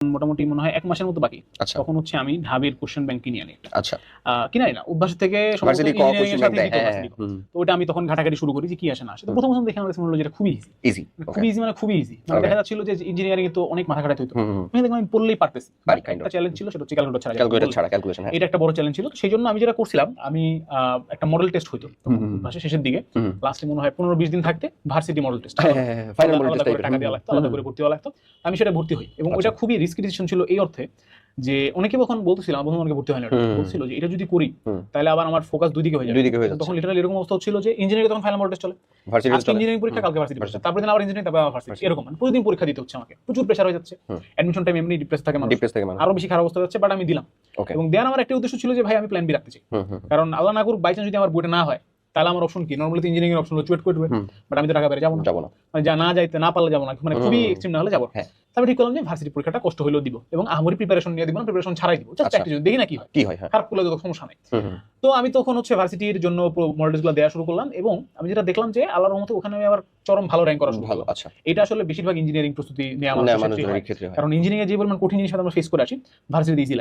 মোটামুটি মনে হয় 1 মাসের মতো বাকি। আচ্ছা তখন হচ্ছে আমি ঢাবির কোশ্চেন ব্যাংক কিনে আনি। আচ্ছা কিনে আনি না, অভ্যাস থেকে সম্ভবত ভার্সিটি ক ইঞ্জিনিয়ারিং কোশ্চেন এর ব্যাংক সাথেই দেয়, দিত হ্যাঁ ভার্সিটি। হুম তো ওটা আমি তখন ঘাটাঘাটি শুরু করি যে কি আসে না আসে। তো প্রথম দেখে আমার কাছে মনে হলো যে এটা খুবই ইজি। ইজি খুবই ইজি মানে খুবই ইজি। মানে Okay. দেখা যাচ্ছিল যে ইঞ্জিনিয়ারিং এ তো অনেক মাথা খাটাতে হতো। হুম আমি দেখলাম আমি পড়লেই পারতেছি। পারি, kind একটা of. চ্যালেঞ্জ ছিল সেটা হচ্ছে ক্যালকুলেটর ছাড়া। ক্যালকুলেটর ছাড়া ক্যালকুলেশন, হ্যাঁ এটা একটা বড় চ্যালেঞ্জ ছিল। তো সেইজন্য আমি যেটা করছিলাম, আমি একটা মডেল টেস্ট হইতো তখন অভ্যাসের শেষের দিকে। হুম লাস্টে মনে হয় 15-20 দিন থাকতে ভার্সিটি মডেল টেস্ট। হ্যাঁ হ্যাঁ ফাইনাল মডেল আলাদা টেস্ট করে টাকা দেওয়া লাগতো, আলাদা করে ভর্তি হওয়া লাগতো। আমি সেটা ভর্তি হই এবং আচ্ছা। ওটা খুবই রিস্কি ডিসিশন ছিল এই অর্থে যে অনেকে তখন বলতেছিল, আমার বন্ধু অনেকে ভর্তি হয় না, বলছিল যে এটা যদি করি তাহলে আবার আমার ফোকাস দুই দিকে হয়ে দুই দিকে হয়ে যাবে। যাচ্ছে। তখন লিটারালি এরকম অবস্থা হচ্ছিল যে ইঞ্জিনিয়ারিং তখন ফাইনাল মডেল টেস্ট চলে, ভার্সিটি আজকে ইঞ্জিনিয়ারিং পরীক্ষা, কালকে ভার্সিটি পরীক্ষা, তারপরে দিন আবার ইঞ্জিনিয়ারিং, তারপরে আবার ভার্সিটি, এরকম মানে প্রতিদিন পরীক্ষা দিতে হচ্ছে আমাকে, প্রচুর প্রেসার হয়ে যাচ্ছে। অ্যাডমিশন টাইম এমনি ডিপ্রেস থাকে মানুষ, ডিপ্রেস থেকে মানুষ আরো বেশি খারাপ অবস্থা যাচ্ছে, বাট আমি দিলাম। ওকে এবং দেন আমার একটা উদ্দেশ্য ছিল যে ভাই আমি প্ল্যান বি রাখতে চাই, কারণ আল্লাহ না করুক বাই চান্স যদি আমার বইটা না হয় তাহলে আমার অপশন কি, নরমালি ইঞ্জিনিয়ারিং এর অপশন হলো চুয়েট করবে, বাট আমি তো ঢাকা বাইরে যাবো না, যাবো না মানে না যাইতে না পারলে যাবো না, মানে খুবই এক্সট্রিম না হলে যাবো। হ্যাঁ। তারপরে ঠিক করলাম যে ভার্সিটি পরীক্ষাটা কষ্ট হলেও দিব এবং আহামরি প্রিপারেশন নিয়ে দিব না, প্রিপারেশন ছাড়াই দিব, জাস্ট আচ্ছা। প্র্যাকটিস দেখি না কি হয়, কি হয়, হ্যাঁ খারাপ করলে তো সমস্যা নাই। তো আমি তখন হচ্ছে ভার্সিটির জন্য মডেল টেস্টগুলো দেওয়া শুরু করলাম এবং আমি যেটা দেখলাম যে আল্লাহর রহমতে ওখানে আমি আবার চরম ভালো র্যাঙ্ক করা শুরু ভালো করলাম। আচ্ছা এটা আসলে বেশিরভাগ ইঞ্জিনিয়ারিং প্রস্তুতি নেওয়া না মানুষের মানুষের ক্ষেত্রেই হয়। ক্ষেত্রে হয় কারণ ইঞ্জিনিয়ারিং যে পরিমাণ কঠিন জিনিস আমরা ফেস করে আসি, ভার্সিটি ইজি লাগে।